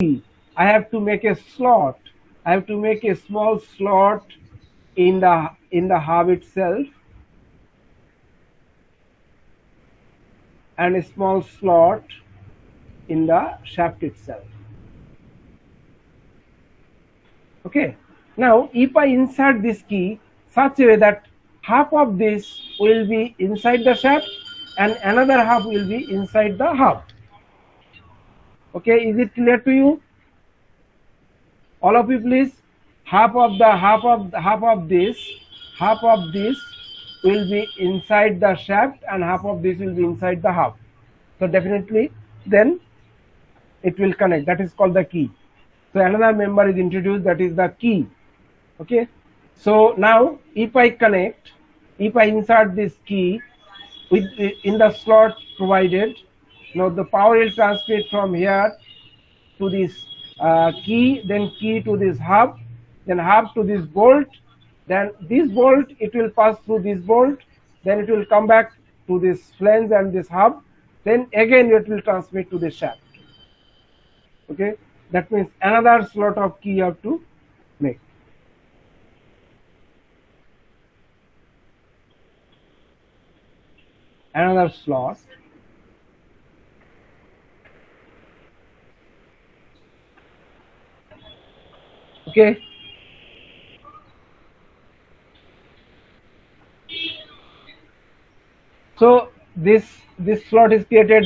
I have to make a slot. I have to make a small slot in the hub itself, and a small slot in the shaft itself. Okay. Now, if I insert this key such a way that half of this will be inside the shaft and another half will be inside the hub. Okay, is it clear to you? All of you, please. Half of this will be inside the shaft and half of this will be inside the hub. So definitely, then it will connect. That is called the key. So another member is introduced, that is the key. Okay. So now, if I insert this key in the slot provided, now the power will transmit from here to this key, then key to this hub, then hub to this bolt, then this bolt it will pass through this bolt, then it will come back to this flange and this hub, then again it will transmit to the shaft. Okay, that means another slot of key you have to make. Another slot. Okay. So this slot is created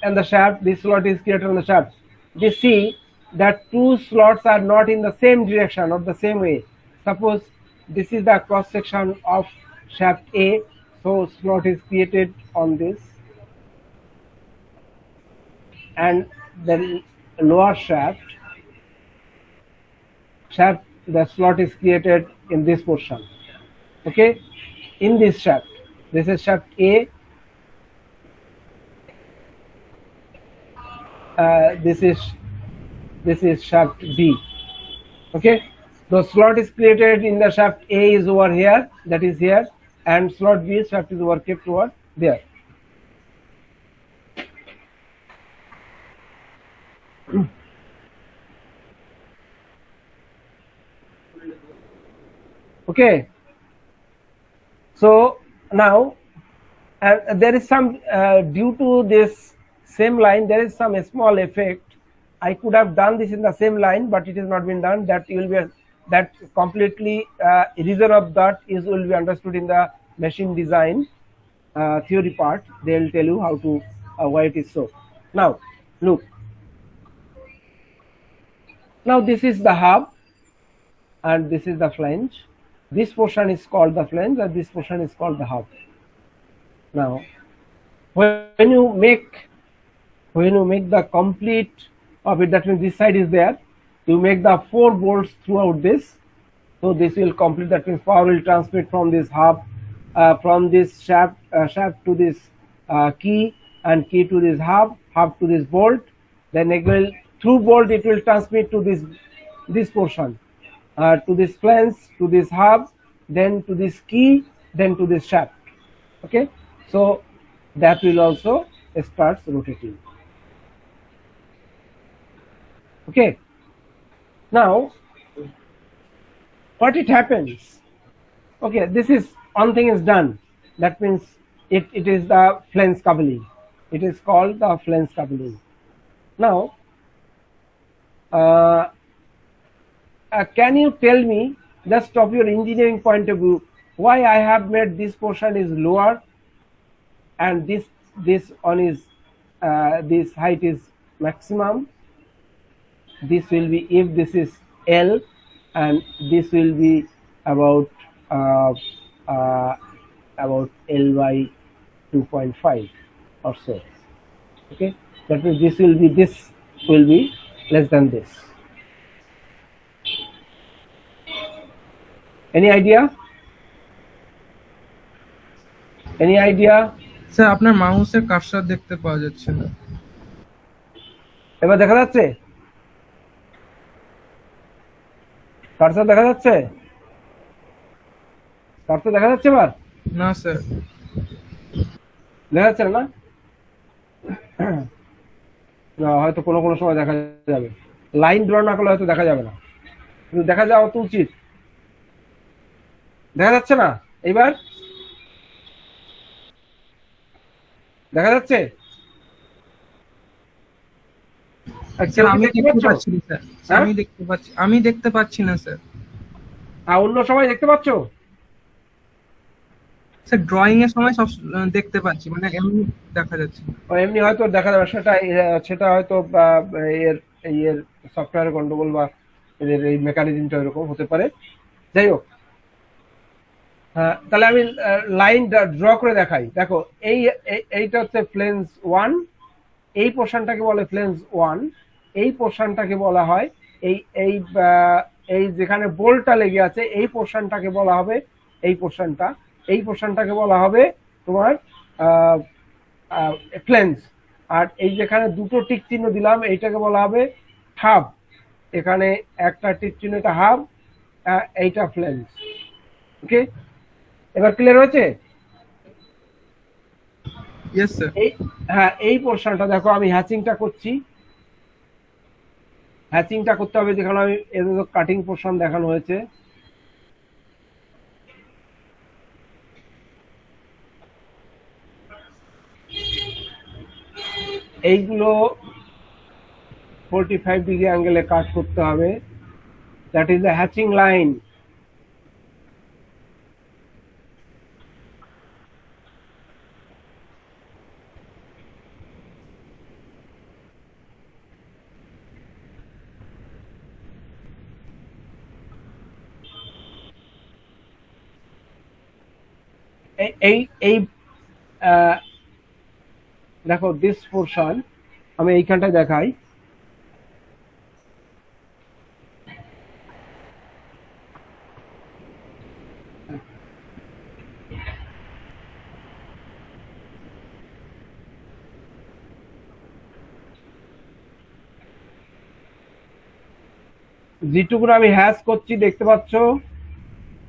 in the shaft, this slot is created on the shaft. We see that two slots are not in the same direction or the same way. Suppose this is the cross section of shaft A, so slot is created on this, and the lower shaft the slot is created in this portion. Okay, in this shaft, this is shaft A, this is shaft B. Okay, the slot is created in the shaft A is over here, that is here, and slot B shaft is over kept over there. Okay, so now there is some due to this same line, there is some small effect. I could have done this in the same line, but it has not been done. That will be that completely reason of that is will be understood in the machine design theory part. They will tell you how to why it is so. Now look. Now this is the hub, and this is the flange. This portion is called the flange, and this portion is called the hub. Now, when you make the complete of it, that means this side is there, you make the 4 bolts throughout this. So this will complete. That means power will transmit from this hub, from this shaft to this key, and key to this hub to this bolt. Then it will through bolt it will transmit to this portion. To this flange, to this hub, then to this key, then to this shaft. Okay, so that will also start rotating. Okay, now what it happens? Okay, this is one thing is done. That means it is the flange coupling. It is called the flange coupling. Now, can you tell me, just of your engineering point of view, why I have made this portion is lower and this one is this height is maximum? This will be, if this is L, and this will be about L by 2.5 or so. Okay, that means this will be less than this. Any idea? Any idea? Sir আপনার মাউসের cursor দেখতে পাওয়া যাচ্ছে না। এবার দেখা যাচ্ছে? Cursor দেখা যাচ্ছে? কার্সার দেখা যাচ্ছে এবার? না স্যার, দেখা যাচ্ছে না? না, হয়তো কোনো সময় দেখা যাবে। লাইন ড্র না করলে হয়তো দেখা যাবে না, কিন্তু দেখা যাওয়া তো উচিত। দেখা যাচ্ছে না? এবার দেখা যাচ্ছে? আর স্যার কেউ কি আমি দেখতে দেখতে পাচ্ছ? পাচ্ছি না স্যার। স্যার, হ্যাঁ, আমি দেখতে পাচ্ছি না স্যার। আর অন্য সবাই দেখতে পাচ্ছ? স্যার ড্রয়িং এর সময় সব দেখতে পাচ্ছি, মানে এমনি দেখা যাচ্ছে না। ও এমনি হয়তো দেখা যাবে, সেটা সেটা হয়তো এর এর সফটওয়্যার গন্ডগোল বা এদের এই মেকানিজমটা এরকম হতে পারে। যাই হোক, তাহলে আমি লাইন ড্র করে দেখাই। দেখো, এই এইটা হচ্ছে ফ্লেন্স ওয়ান, এই পোর্শনটাকে বলে ফ্লেন্স ওয়ান, এই পোর্শনটাকে বলা হয় এই এই এই যেখানে বোল্টটা লেগে আছে এই পোর্শনটাকে বলা হবে, এই পোর্শনটা, এই পোর্শনটাকে বলা হবে তোমার ফ্লেন্স। আর এই যেখানে দুটো টিক চিহ্ন দিলাম এইটাকে বলা হবে হাব, এখানে একটা টিক চিহ্ন, এটা হাব, এইটা ফ্লেন্স। ওকে, এবার ক্লিয়ার হয়েছে? Yes sir. এই, হ্যাঁ, এই পোর্শনটা দেখো, আমি হ্যাচিংটা করছি। হ্যাচিংটা করতে হবে, যেখানে আমি কাটিং পোর্শন দেখানো হয়েছে। এইগুলো 45 ডিগ্রি অ্যাঙ্গেলে কাট করতে হবে, that is the hatching line. এই এই দেখো, দিস পোর্শন আমি এইখানটায় দেখাই। যেটুকুন আমি হ্যাচ করছি দেখতে পাচ্ছ,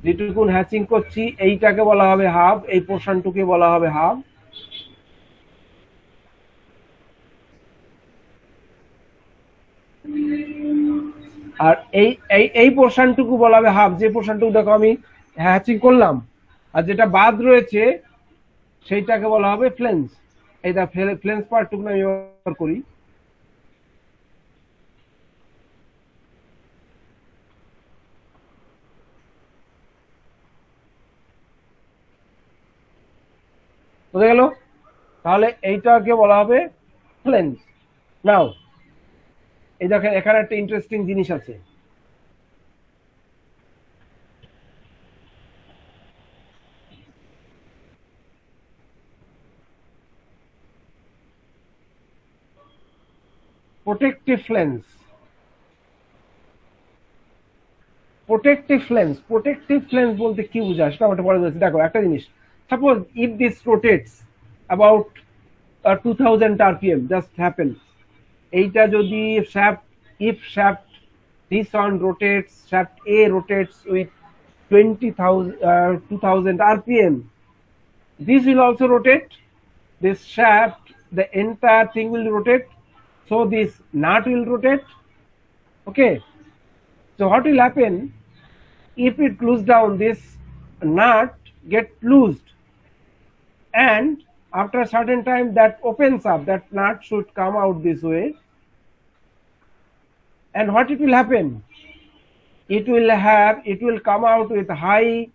যেটুকুন হ্যাচিং করছি এইটাকে বলা হবে হাব, এই পোর্শনটুকে বলা হবে হাব। আর এই এই এই পোর্শনটুকু বলা হবে হাফ, যে পোর্শনটুকু দেখো আমি হ্যাচিং করলাম, আর যেটা বাদ রয়েছে সেইটাকে বলা হবে ফ্লেন্স। এই দা ফ্লেন্স পার্টটুকু আমি ব্যবহার করি। বুঝে গেল? তাহলে এইটাকে বলা হবে ফ্লেন্স। নাও এই দেখেন, এখানে একটা ইন্টারেস্টিং জিনিস আছে। প্রোটেক্টিভ ফ্লেন্স, প্রোটেক্টিভ ফ্লেন্স বলতে কি বোঝায় সেটা আমাকে পরে বলছি। দেখো একটা জিনিস, suppose if this rotates about 2000 rpm, just happen, এইটা যদি shaft, if shaft this one rotates, shaft A rotates with 2000 rpm, this will also rotate, this shaft, the entire thing will rotate, so this nut will rotate. Okay, so what will happen, if it loose down, this nut get loosed, and after a certain time that opens up, that nut should come out this way, and what it will happen, it will come out with high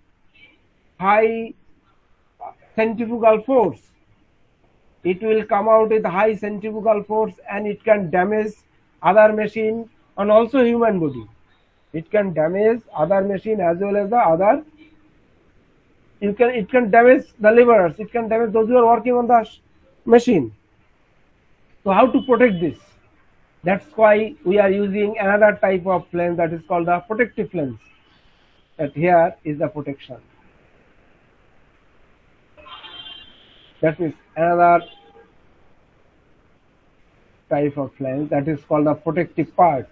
centrifugal force, it will come out with high centrifugal force, and it can damage other machine and also human body. It can damage other machine as well as the other, it can damage the laborers, it can damage those who are working on the machine. So how to protect this? That's why we are using another type of lens, that is called the protective lens. That here is the protection. That is another type of lens, that is called the protective part.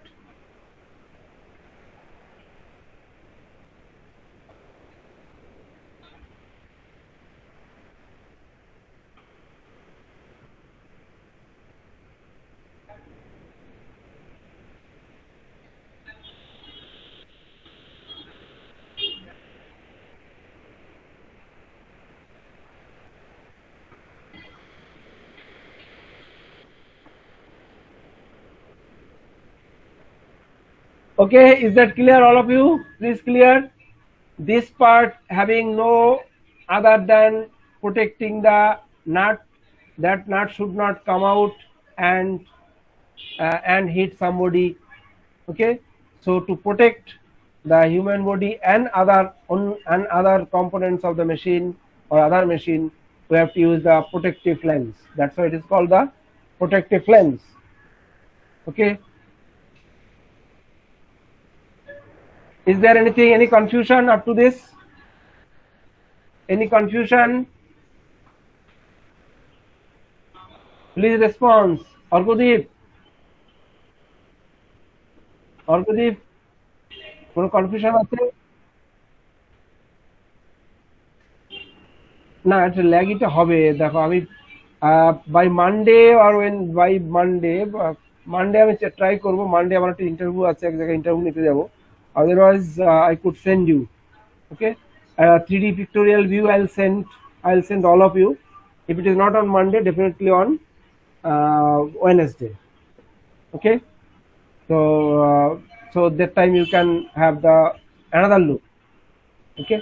Okay, is that clear, all of you? Please clear. This part having no other than protecting the nut. That nut should not come out and hit somebody. Okay, so to protect the human body and other components of the machine or other machine, we have to use the protective lens. That's why it is called the protective lens. Okay, is there any confusion up to this? Any confusion? Please respond. Argodeep, কোনো confusion আছে? না, এটা ল্যাগিটা হবে। দেখো আমি by Monday আর Monday আমি ট্রাই করব। মানডে আমার একটা ইন্টারভিউ আছে, এক জায়গায় ইন্টারভিউ নিতে যাব। Otherwise I could send you, okay, 3D pictorial view. I'll send all of you. If it is not on Monday, definitely on Wednesday. Okay, so that time you can have the another look. Okay,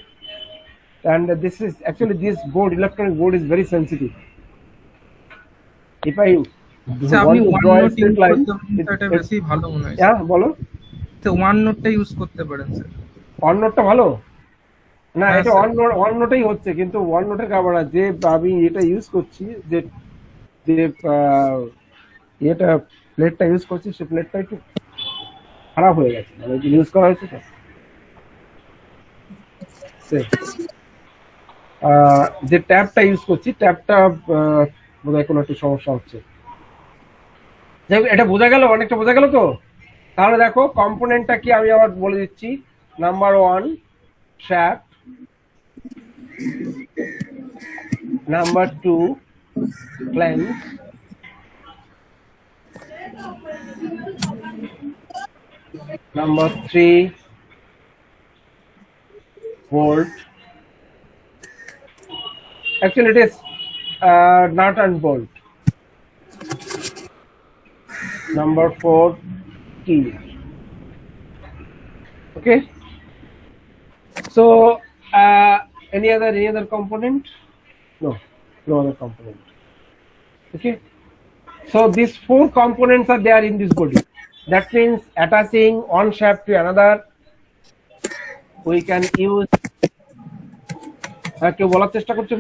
and this is actually, this board, electronic board, is very sensitive. If I আচ্ছা, আপনি want to one draw a note straight use line, করতে পারেন, এটা বেশি ভালো মনে হয়। yeah, বলো। তো ওয়ান নোটটা ইউজ করতে পারেন স্যার। ওয়ান নোটটা ভালো না? হ্যাঁ, এটা স্যার। ওয়ান নোটেই হচ্ছে, কিন্তু ওয়ান নোটের কারণ যে আমি এটা ইউজ করছি, যে এটা প্লেটটা ইউজ করছি, সে প্লেটটা একটু খারাপ হয়ে গেছে, মানে ইউজ করা হয়েছে তো। যে ট্যাবটা ইউজ করছি, ট্যাবটা বোধহয় কোনো একটা সমস্যা হচ্ছে। যাই হোক, এটা বোঝা গেল, অনেকটা বোঝা গেল তো। তাহলে দেখো কম্পোনেন্টটা কি আমি আবার বলে দিচ্ছি। Number 1 shaft, number 2 flange, number 3 bolt. Actually it is nut and bolt. Number 4 key. Okay, so any other component? No other component. Okay, so these 4 components are there in this body. That means attaching one shaft to another, we can use কেউ বলার চেষ্টা করছো?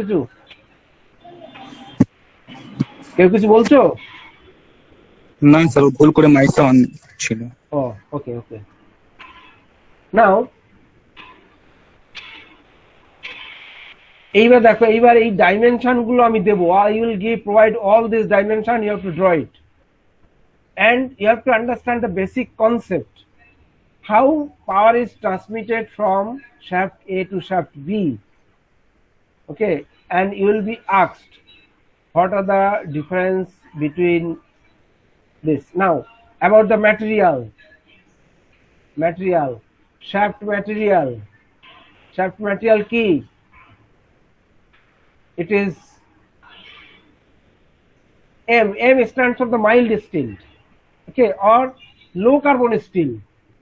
কেউ কিছু বলছো? না sir, ভুল করে মাইকটা অন ছিল। ও ওকে। নাও এইবার দেখো, এইবার এই ডাইমেনশন গুলো আমি দেবো। I will provide all this dimension, you have to draw it, and you have to understand the basic concept, how power is transmitted from shaft A to shaft B. Okay, and you will be asked what are the difference between this. Now about the material, shaft material key, it is M stands for the mild steel, okay, or low carbon steel.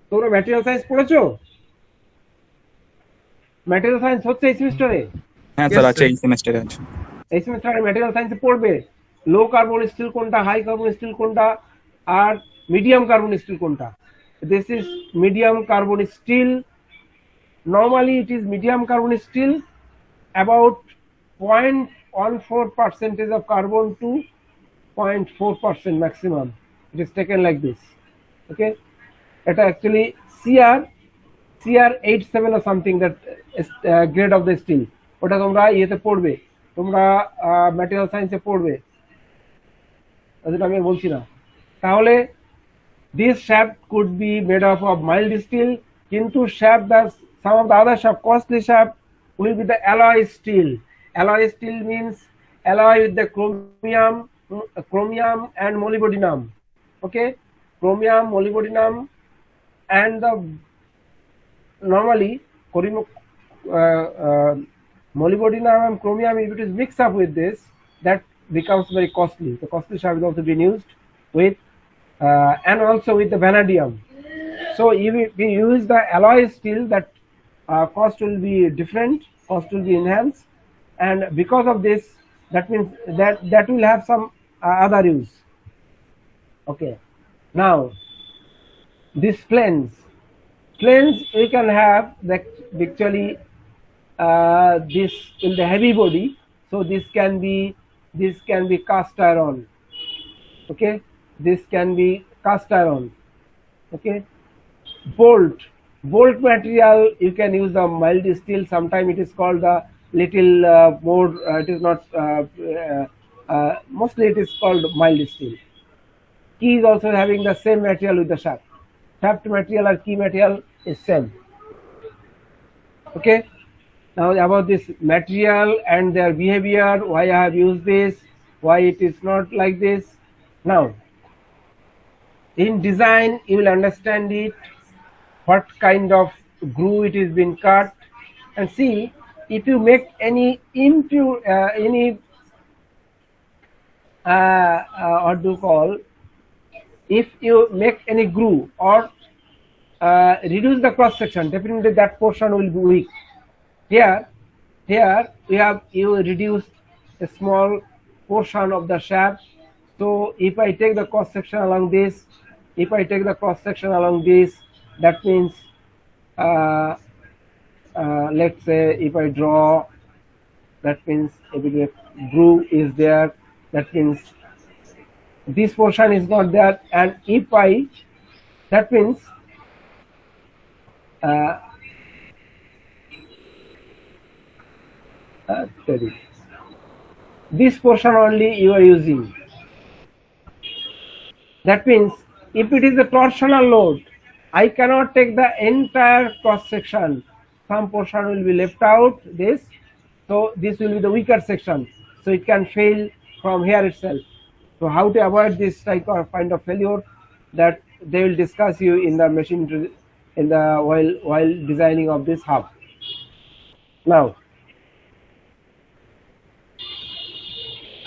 তোমরা material science পড়েছো? Material science হচ্ছে এই সেমিস্টারে? হ্যাঁ sir, আছে, এই সেমিস্টারে আছে। এই সেমিস্টারে ম্যাটেরিয়াল সায়েন্সে পড়বে লো কার্বন স্টিল কোনটা, হাই কার্বন স্টিল কোনটা, আর মিডিয়াম কার্বন স্টিল কোনটা। This is medium carbon still. Normally it is medium carbon steel, about 0.14% of carbon to 0.4% maximum. It is taken like this. Okay, এটা actually CR87 or something, that grade of the steel. ওটা তোমরা ইয়েতে পড়বে, তোমরা material সায়েন্সে পড়বে, যেটা আমি বলছি না। তাহলে this shaft could be made up of mild steel, কিন্তু shaft that some of the other shaft, costly shaft, will be the alloy steel. Alloy steel means alloy with the chromium and molybdenum. Okay, chromium, molybdenum, and the normally molybdenum and chromium, if it is mixed up with this, that becomes very costly. The costly shaft is also being used with and also with the vanadium. So if we use the alloy steel, that cost will be different, cost will be enhanced, and because of this, that means that will have some other use. Okay, now these planes we can have that actually this in the heavy body, so this can be cast iron. Okay, this can be cast iron. Okay, bolt material, you can use the mild steel. Sometimes it is called the little more it is not mostly it is called mild steel. Key is also having the same material with the shaft material or key material is same. Okay, now about this material and their behavior, why I have used this, why it is not like this. Now in design you will understand it, what kind of groove it is been cut, and see if you make any impure what do you call, if you make any groove or reduce the cross section, definitely that portion will be weak. Here you reduced a small portion of the shaft. So if I take the cross section along this, that means let's say if I draw, that means if a groove is there, that means this portion is not there, and if I, that means this portion only you are using. That means if it is a torsional load, I cannot take the entire cross section. Some portion will be left out, this. So this will be the weaker section. So it can fail from here itself. So how to avoid this type of kind of failure, that they will discuss you in the machine in the while designing of this hub. Now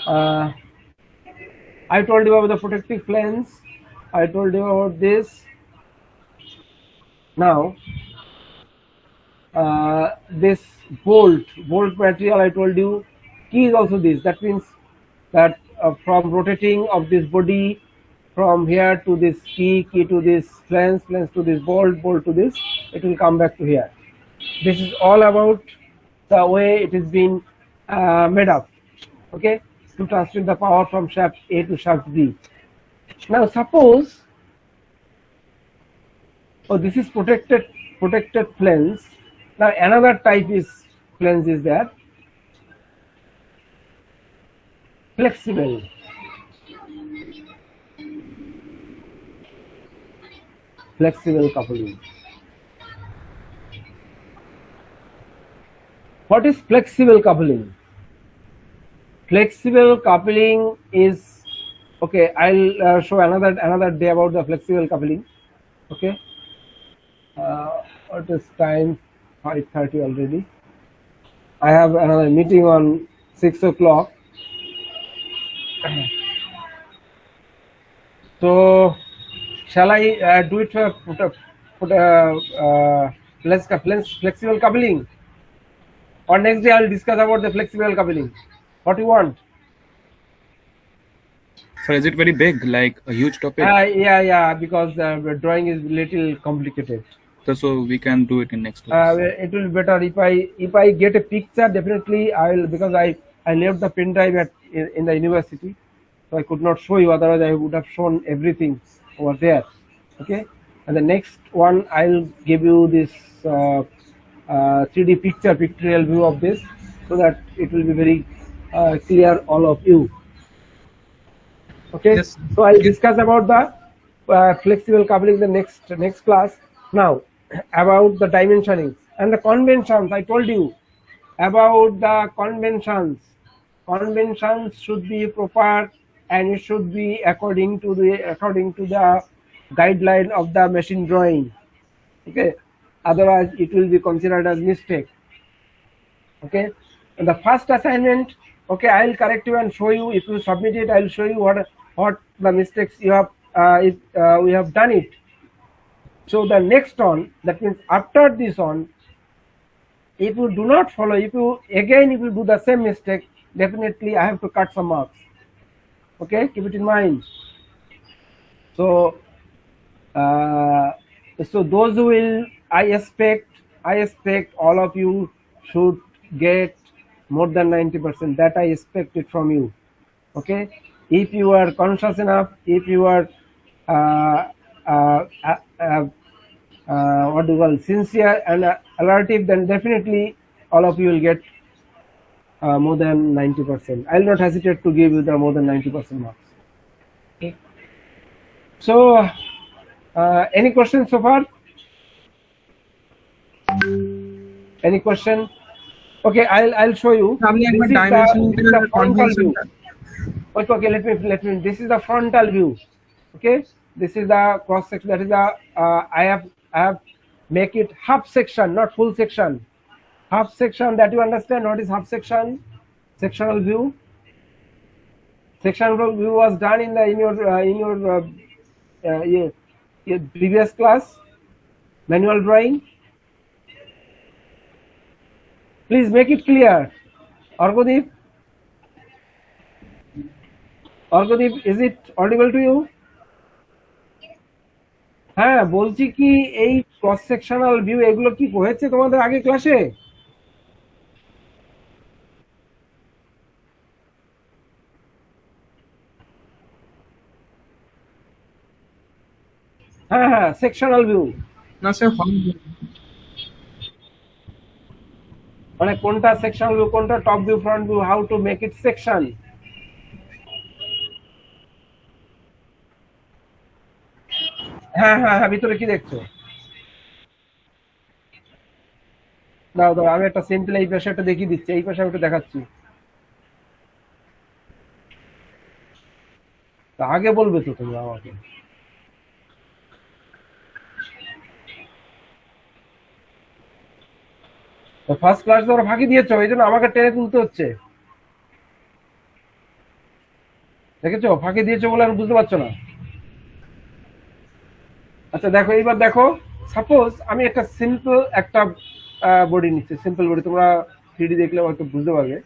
I told you about the protective planes. I told you about this. Now this bolt material I told you. Key is also this. That means that from rotating of this body from here to this key to this planes to this bolt to this, it will come back to here. This is all about the way it is being made up. Okay, to transmit the power from shaft A to shaft B. Now suppose, this is protected planes. Now another type is planes is there, flexible. Coupling. What is flexible coupling? Flexible coupling is, okay, I'll show another day about the flexible coupling. Okay, what is time? 5:30 already. I have another meeting on 6 o'clock. So shall I do it for flexible coupling, or next day I will discuss about the flexible coupling? What you want? So is it very big, like a huge topic? Yeah, because the drawing is little complicated. So we can do it in next class. It will be better if I get a picture. Definitely I will, because I left the pen drive in the university, so I could not show you. Otherwise I would have shown everything over there. Okay, and the next one I'll give you this 3D pictorial view of this, so that it will be very clear all of you. Okay, Yes. so I'll discuss about the flexible coupling in the next class. Now about the dimensioning and the conventions. I told you about the conventions. Conventions should be proper, and it should be according to the guideline of the machine drawing. Okay, otherwise it will be considered as mistake. Okay, and the first assignment, okay, I will correct you and show you. If you submit it, I will show you what the mistakes you have if we have done it. So the next one, that means after this one, if you do not follow, if you do the same mistake, definitely I have to cut some marks. Okay, keep it in mind. So so those who will, I expect all of you should get more than 90%. That I expect it from you. Okay, if you are conscious enough, if you are uh, uh, uh, uh, what do you call, sincere and alertive, then definitely all of you will get more than 90%. I'll not hesitate to give you the more than 90% marks. Okay. So any questions so far? Any question? Okay, I'll show you. আপনি একবার This is dimension the frontal view. কনভেনশনটা Okay, let me. This is the frontal view. Okay, this is the cross section. That is the I have make it half section, not full section. Half section. That you understand what is half section? Sectional view. Sectional view was done in your previous class manual drawing. Please make it clear. Argodeep, is it audible to you? হ্যাঁ, বলছি কি এই cross sectional view এগুলো কি হয়েছে তোমাদের আগে ক্লাসে? হ্যাঁ হ্যাঁ, সেকশনাল ভিউ না স্যার মানে কোনটা সেকশনাল ভিউ, কোনটা top view, front view, how to make it section. হ্যাঁ হ্যাঁ হ্যাঁ, ভিতরে কি দেখছো? দাও দাও, আমি একটা সিম্পল এই পাশে একটা দেখিয়ে দিচ্ছি, এই পাশে আমি একটু দেখাচ্ছি। তা আগে বলবে তো তোমরা আমাকে। ফার্স্ট ক্লাস তোমরা ফাঁকি দিয়েছো, এই জন্য আমাকে টেনে তুলতে হচ্ছে। দেখেছো, ফাঁকি দিয়েছো বলে আমি বুঝতে পারছো না। আচ্ছা দেখো, এইবার দেখো, সাপোজ আমি একটা সিম্পল একটা বডি নিচ্ছি, সিম্পল বডি, তোমরা 3D দেখলে হয়তো বুঝতে পারবে।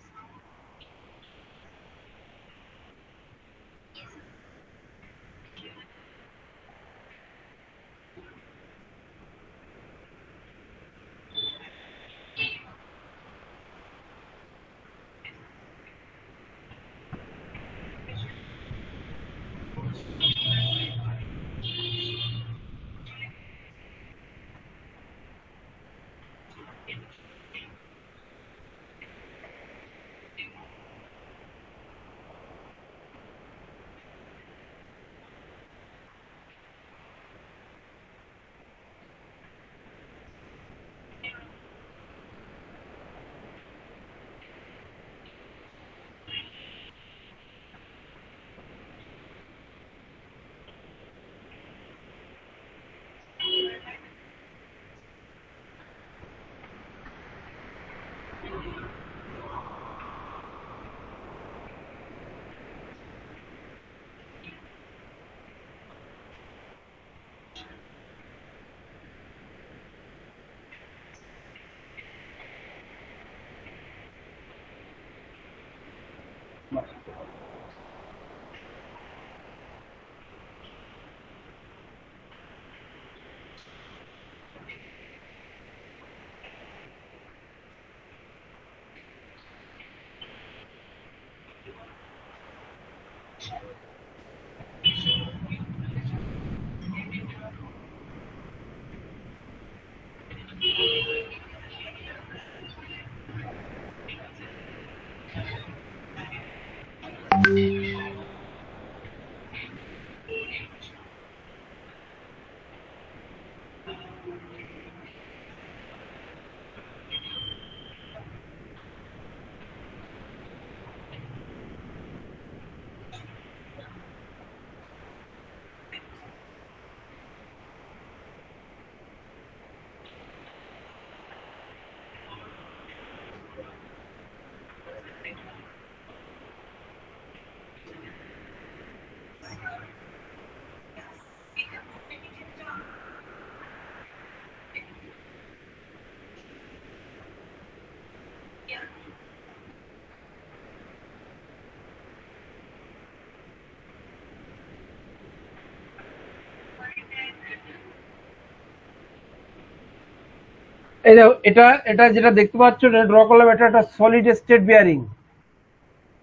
এই দেখো এটা এটা যেটা দেখতে পাচ্ছ এটা ড্র করলাম, এটা একটা সলিড স্টেট বিয়ারিং,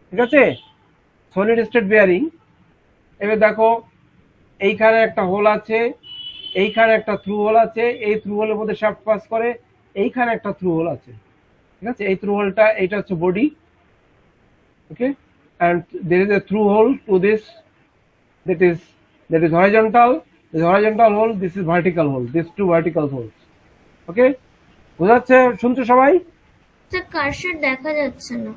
ঠিক আছে, সলিড স্টেট বিয়ারিং। এবার দেখো এইখানে একটা হোল আছে, এইখানে একটা থ্রু হোল আছে, এই থ্রু হোলের মধ্যে শ্যাফট পাস করে, এইখানে একটা থ্রু হোল আছে, ঠিক আছে, এই থ্রু হোলটা এটা হচ্ছে body, okay, and there is a through hole to this, that is horizontal, this horizontal hole, this is vertical hole, these two vertical holes, okay, বুঝা যাচ্ছে, শুনছো সবাই? স্যার কার্সর দেখা যাচ্ছে না।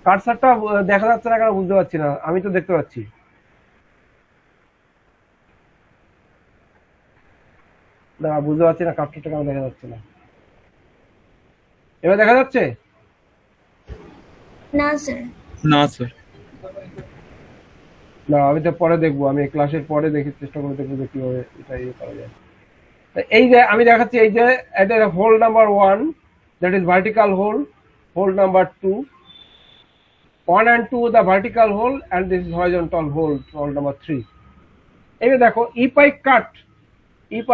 কার্সারটা দেখা যাচ্ছে না কেন বুঝতে পারছি না, আমি তো দেখতে পাচ্ছি। না বুঝতে পারছি না কার্সারটা কেন দেখা যাচ্ছে না। এবার দেখা যাচ্ছে? না স্যার। না স্যার। না আমি তো পরে দেখবো, আমি ক্লাসের পরে দেখি, চেষ্টা করে দেখবো যে কিভাবে এটা ইয়ে করা যায়। এই যে আমি দেখাচ্ছি, এই যে এটা hole number 1, that is vertical hole, hole number 2, 1 and 2 the vertical hole, and this is horizontal hole, hole number 3. এবার দেখো if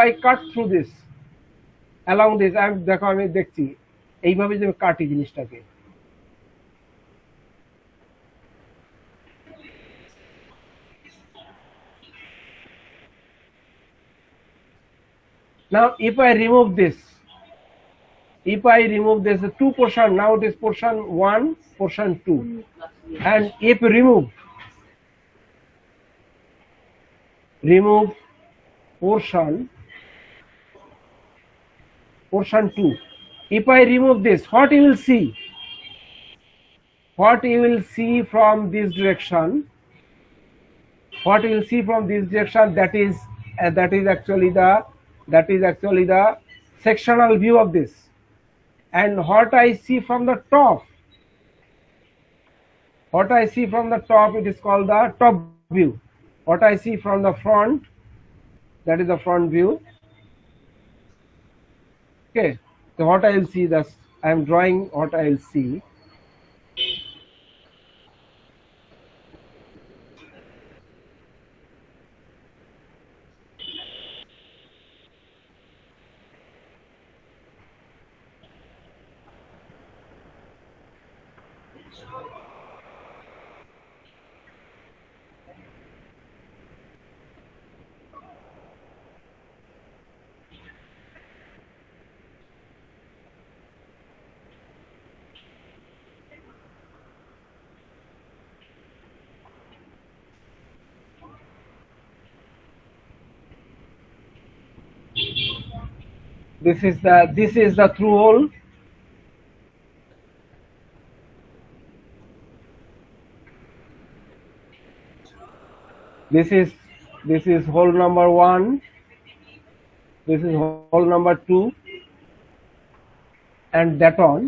I cut through this along this, আমি দেখো আমি দেখছি এইভাবে যে কাটি জিনিসটাকে, now if I remove this, the two portion, now it is portion 1, portion 2, and if remove portion 2, if I remove this, what you will see from this direction, that is actually the sectional view of this, and what I see from the top, it is called the top view. What I see from the front, that is the front view, okay. So what I will see, that I am drawing what I will see. This is the through hole. This is hole number 1. This is hole number 2, and that on.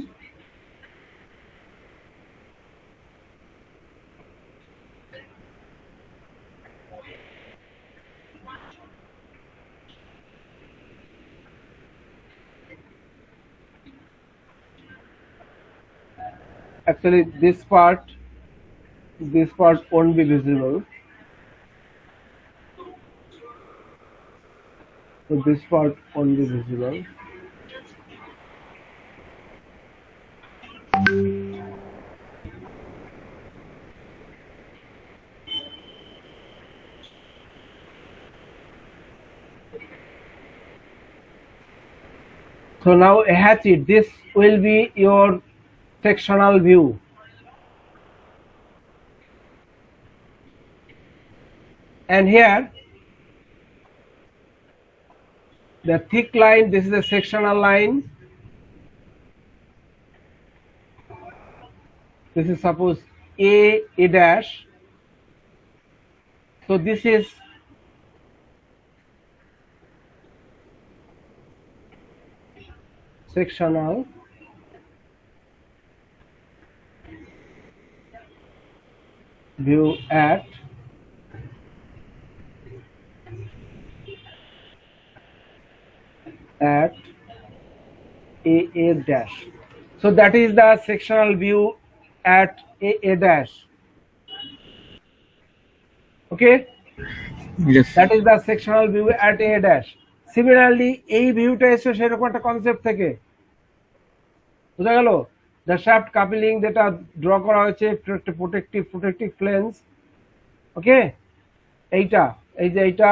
Actually this part won't be visible, so this part won't be visible. So now a hatchet, this will be your sectional view. And here the thick line, this is a sectional line. This is suppose A dash. So this is sectional view at A dash. So that is the sectional view at A dash. Okay, Yes. that is the sectional view at A dash. Similarly এই ভিউটা এসে সেরকম একটা concept থেকে বোঝা গেল? The shaft coupling যেটা draw করা হয়েছে প্রোটেক্টিভ ফ্লেন্স, ওকে, এইটা, এই যে এইটা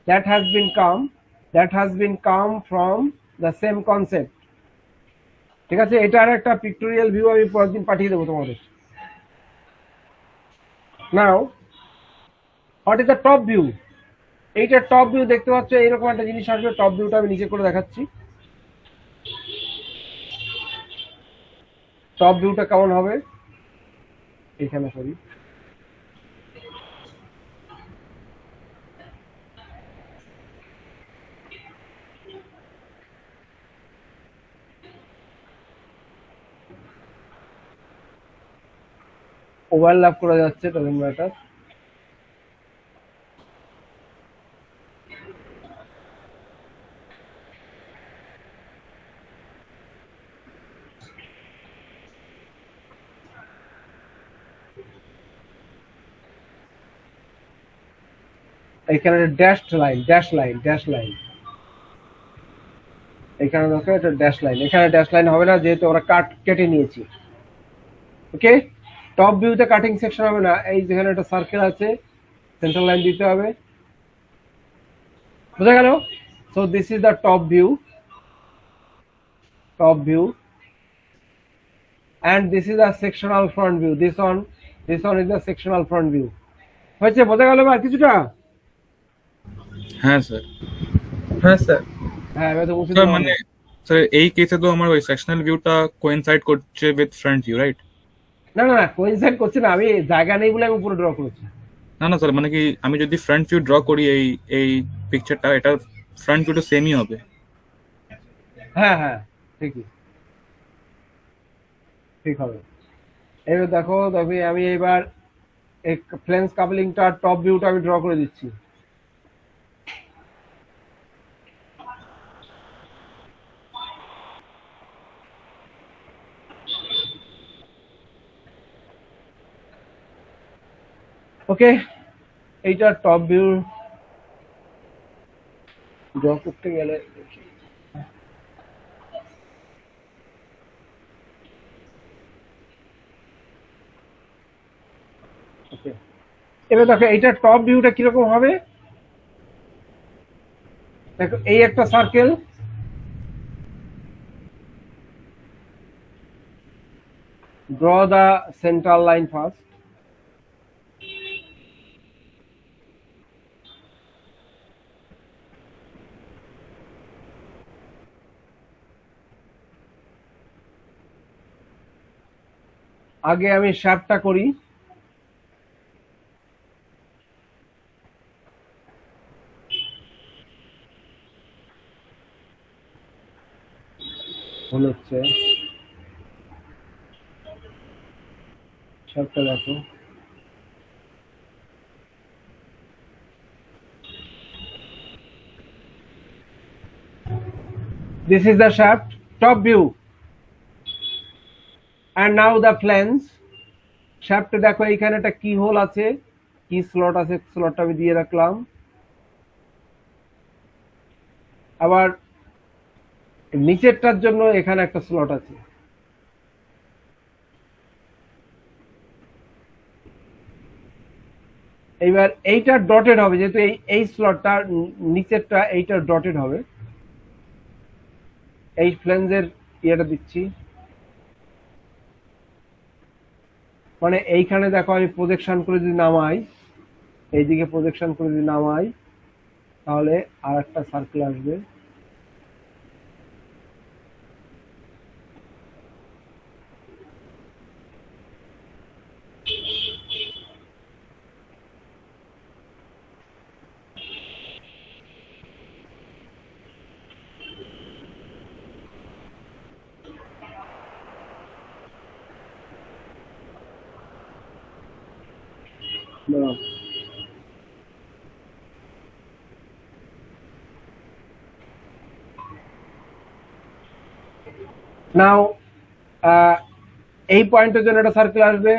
that has been come from the same concept. ঠিক আছে, এটার একটা পিক্টোরিয়াল ভিউ আমি পরের দিন পাঠিয়ে দেবো তোমাদের। Now what is the top view? এইটা টপ ভিউ দেখতে পাচ্ছ, এইরকম একটা জিনিস আসবে। টপ ভিউটা আমি নিচে করে দেখাচ্ছি। টপ ভিউটা কেমন হবে? এখানে সরি, ওভারল্যাপ করা যাচ্ছে, ডাজন্ট ম্যাটার। এখানে ড্যাশ লাইন, এখানে দেখো এটা ড্যাশ লাইন, এখানে ড্যাশ লাইন হবে না যেহেতু আমরা কেটে নিয়েছি। ওকে, টপ ভিউতে কাটিং সেকশন হবে না। এই যেখানে একটা সার্কেল আছে, সেন্টার লাইন দিতে হবে। বোঝা গেল? So this is the top view and this is the sectional front view. This one is the sectional front view. হয়েছে? বোঝা গেল আর কিছুটা? হ্যাঁ স্যার। হ্যাঁ স্যার। হ্যাঁ, এবার তো মুছে স্যার দিলাম। মানে স্যার এই কেসে তো আমার ওই সেকশনাল ভিউটা কোইনসাইড করছে উইথ ফ্রন্ট ভিউ, রাইট? না কোইনসাইড করছে না, আমি জায়গা নেই বলে আমি উপরে ড্র করেছি। না স্যার, মানে কি আমি যদি ফ্রন্ট ভিউ ড্র করি এই পিকচারটা, এটা ফ্রন্ট ভিউটা সেমই হবে। হ্যাঁ ঠিক হবে। এবার দেখো আমি এবার এই ফ্লেন্স কাপলিংটা টপ ভিউটা আমি ড্র করে দিচ্ছি। ওকে, এইটা টপ ভিউ ড্র করতে গেলে ওকে, এবার দেখো এইটা টপ ভিউটা কিরকম হবে। দেখো এই একটা circle, draw the central line first. আগে আমি শ্যাফটটা করি। হচ্ছে শ্যাফটটা দেখো, this is the shaft top view and now the flange shaft। দেখো এখানে একটা কি হোল আছে, কি স্লট আছে, স্লটটা আমি দিয়ে রাখলাম। আবার নিচেরটার জন্য এখানে একটা স্লট আছে। এইবার এইটা ডটেড হবে, যেহেতু এই স্লটটা নিচেরটা, এইটা ডটেড হবে। এই ফ্লেঞ্জের ইয়েটা দিচ্ছি, মানে এইখানে দেখো আমি প্রজেকশন করে যদি নামাই, এইদিকে প্রজেকশন করে যদি নামাই, তাহলে আর একটা সার্কেল আসবে। নাও এই পয়েন্টের জন্য একটা সার্কেল আসবে।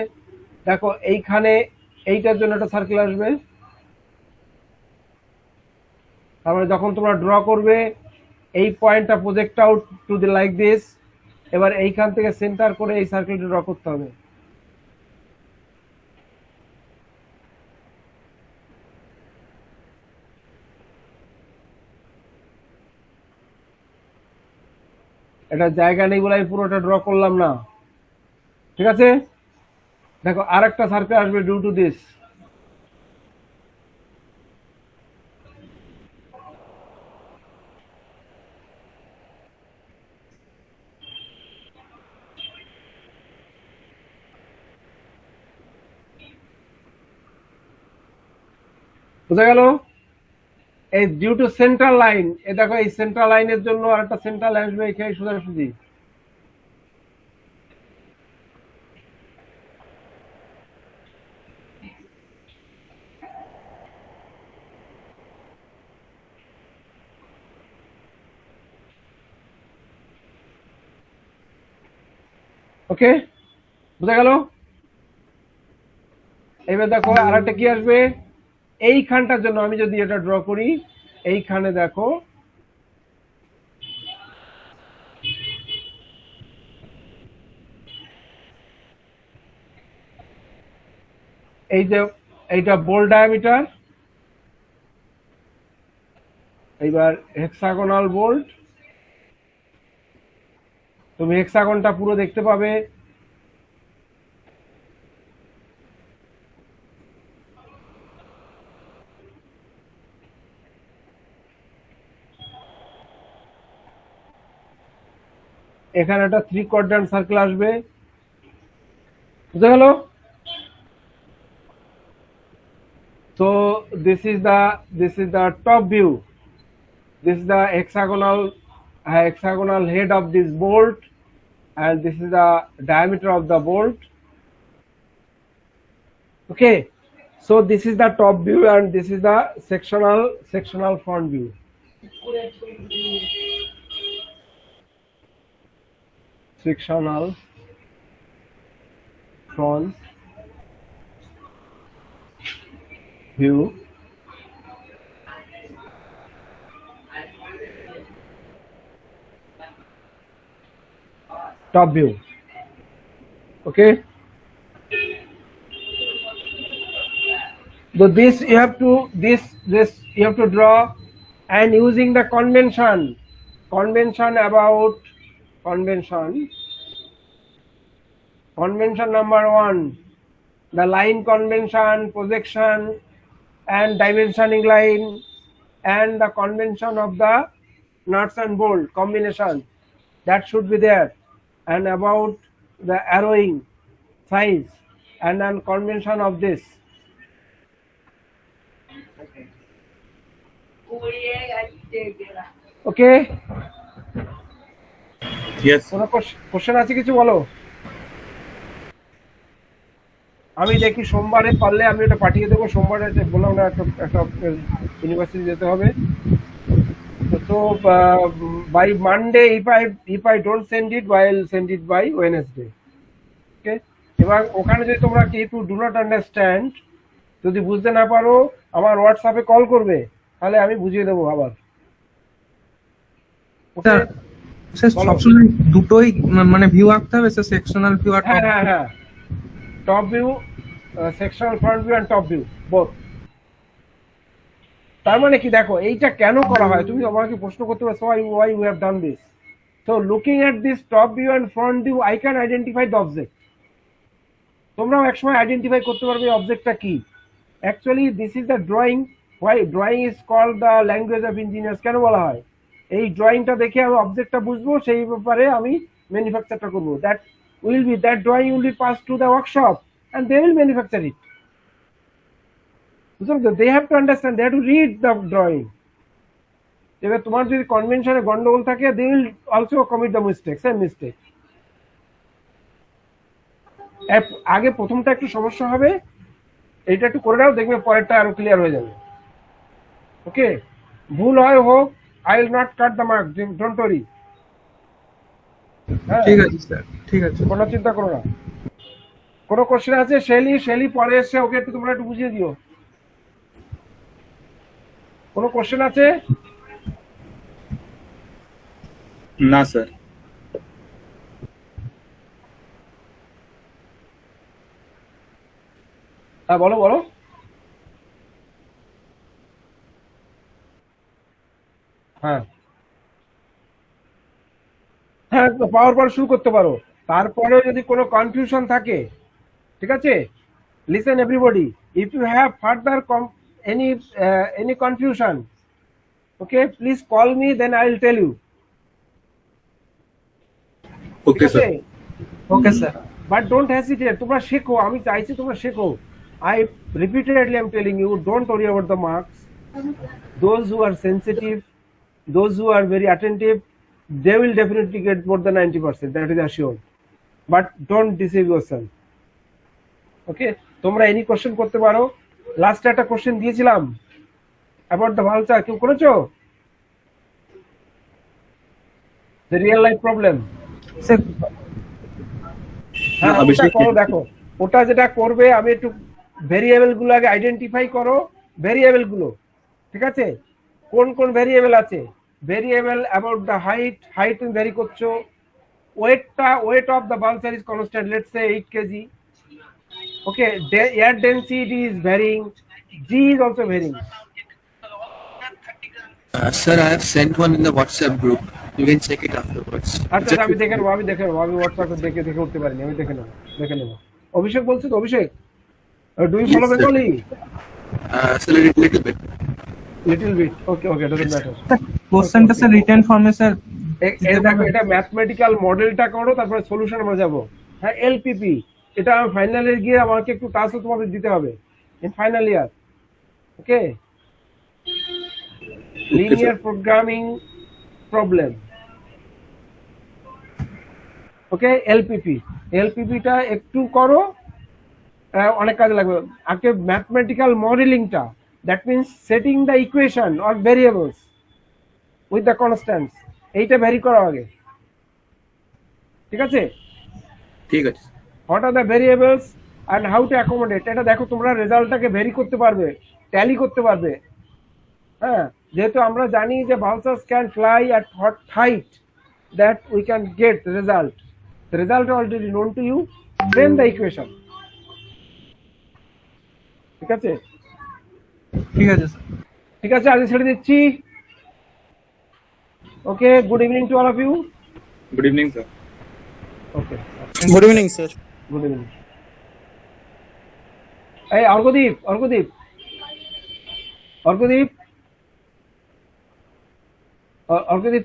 দেখো এইখানে এইটার জন্য একটা সার্কেল আসবে। তারপরে যখন তোমরা ড্র করবে এই পয়েন্টটা project out to the like this. এবার এইখান থেকে সেন্টার করে এই সার্কেলটা ড্র করতে হবে। এটা জায়গা নেই বলে আমি পুরোটা ড্র করলাম না, ঠিক আছে? দেখো আরেকটা সার্কেল আসবে ডিউ টু দিস। বুঝা গেল? এই ডিউ টু সেন্ট্রাল লাইন, এ দেখো এই সেন্ট্রাল লাইনের জন্য আরেকটা সেন্ট্রাল আসবে এখানে সোজাসুজি। ওকে, বুঝা গেল? এবার দেখো আরেকটা কি আসবে এইখানটার জন্য। আমি যদি এটা ড্র করি, এইখানে দেখো এই যে এইটা বোল্ড ডায়ামিটার, এইবার হেক্সাগোনাল বোল্ট। তুমি হেক্সাগনটা পুরো দেখতে পাবে। এখানে একটা 3 কোয়াড্রান্ট সার্কেল আসবে, বুঝা গেল? So this is the top view. This is the hexagonal head of this bolt, and this is the diameter of the bolt. Okay, so this is the top view and this is the sectional front view. Sectional front view. Top view. Okay, so this you have to draw, and using the convention about convention number 1, the line convention, projection and dimensioning line, and the convention of the nuts and bolt combination, that should be there, and about the arrowing size, and then convention of this. Okay, yes. কোনো question আছে? কিছু বলো। আমি দেখি সোমবারে পারলে আমি এটা পাঠিয়ে দেবো। সোমবারে বললাম না একটা ইউনিভার্সিটি যেতে হবে, তো by Monday if I don't send it, I'll send it by Wednesday. Okay, এবার ওখানে যদি তোমরা কেউ ডু নট আন্ডারস্ট্যান্ড, যদি বুঝতে না পারো আমার হোয়াটসঅ্যাপে কল করবে, তাহলে আমি বুঝিয়ে দেবো আবার। স্যার সবসময় দুটোই মানে ভিউ আঁকতে হবে, স্যার সেকশনাল ভিউ আর হ্যাঁ হ্যাঁ হ্যাঁ, top view, sectional front view and top view both. তার মানে কি, দেখো এইটা কেন করা হয়, তুমি আমাকে প্রশ্ন করতে পারো why we have done this. So looking at this top view and front view, I can identify the object. তোমরাও একসময় আইডেন্টিফাই করতে পারবে অবজেক্টটা কি। Actually this is the drawing. why drawing is called the language of engineers কেন বলা হয়? এই ড্রয়িংটা দেখে আমি অবজেক্টটা বুঝবো, সেই ব্যাপারে আমি ম্যানুফ্যাকচারটা করবো। that drawing will be passed to the workshop and they will manufacture it. So they have to understand, they have to read the drawing. এবার তোমার যদি কনভেনশনে গন্ডগোল থাকে, they will also commit the mistake, same mistake. আগে প্রথমটা একটু সমস্যা হবে, এটা একটু করে নাও, দেখবে পরেরটা আরো ক্লিয়ার হয়ে যাবে। ওকে, ভুল হয় হোক, I will not cut the mark, don't worry. ঠিক আছে স্যার, ঠিক আছে, কোনো চিন্তা করো না। কোনো কোশ্চেন আছে? শেলি পরে এসে, ওকে একটু তোমরা একটু বুঝিয়ে দিও। কোনো কোশ্চেন আছে? না স্যার। হ্যাঁ বলো বলো। হ্যাঁ হ্যাঁ, পাওয়ার পর শুরু করতে পারো। তারপরেও যদি কোনো কনফিউশন থাকে, ঠিক আছে, listen everybody, if you have further any confusion, okay, please call me, then I will tell you. ঠিক ওকে আছে, sir. Okay sir. But don't hesitate, তোমরা শেখো, আমি চাইছি তোমরা শেখো। I repeatedly am telling you, don't worry about the marks. Those who are sensitive, those who are very attentive, they will definitely get more than 90%, that is assured. But don't deceive yourself. ওকে, তোমরা any question করতে পারো। লাস্টে একটা question দিয়েছিলাম about the vulture, কেউ করেছো? The real life problem. Sir হ্যাঁ না, ওটা অভিষেক করো। দেখো ওটা যেটা করবে, আমি একটু ভেরিয়েবল গুলো আগে আইডেন্টিফাই করো। ভেরিয়েবল গুলো, ঠিক আছে, কোন কোন ভেরিয়েবল আছে? Variable about the height, height তুমি ভ্যারি করছো। Weight of the vulture is constant, let's say 8 kg. Okay, air density is varying, G is also varying. Sir, I have sent one in the WhatsApp group. You can check it afterwards. আচ্ছা আমি দেখে নেবো, আমি হোয়াটসঅ্যাপে দেখে উঠতে পারিনি, আমি দেখে নেবো। অভিষেক বলছো তো? Abhishek, do you follow Yes, sir. Bengali? Sir, a little bit. Little bit, okay okay, doesn't matter. কোশ্চেনটা স্যার রিটেন ফর্মে স্যার। দেখো এটা ম্যাথমেটিক্যাল মডেলটা করো, তারপরে সলিউশন আমরা যাবো। হ্যাঁ, এলপিপি, এটা আমি ফাইনালে গিয়ে আমাকে একটু টাস্ক তোমাদের দিতে হবে in final year. Okay, linear programming problem. Okay, এলপিপিটা একটু করো, অনেক কাজে লাগবে। আগে ম্যাথমেটিক্যাল মডেলিংটা, that means setting the equation or variables with the constants, এইটা ভ্যারি করো আগে, ঠিক আছে? ঠিক আছে। What are the variables and how to accommodate, এটা দেখো তোমরা রেজাল্টটাকে ভেরি করতে পারবে, ট্যালি করতে পারবে। হ্যাঁ, যেহেতু আমরা জানি যে vultures can fly at hot height, that we can get result. The result already known to you, frame the equation. ঠিক আছে? ঠিক আছে স্যার। ঠিক আছে, আজকে ছেড়ে দিচ্ছি। Okay, good evening to all of you. Good evening sir. Okay, Good evening, sir. Good evening. এই অর্ঘদীপ,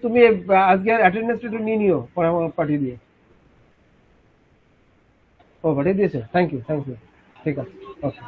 তুমি আজকে অ্যাটেন্ডেন্সটা একটু নিয়ে নিও, পরে আমার পাঠিয়ে দিয়ে। ও পাঠিয়ে দিয়েছে, থ্যাংক ইউ। ঠিক আছে, ওকে।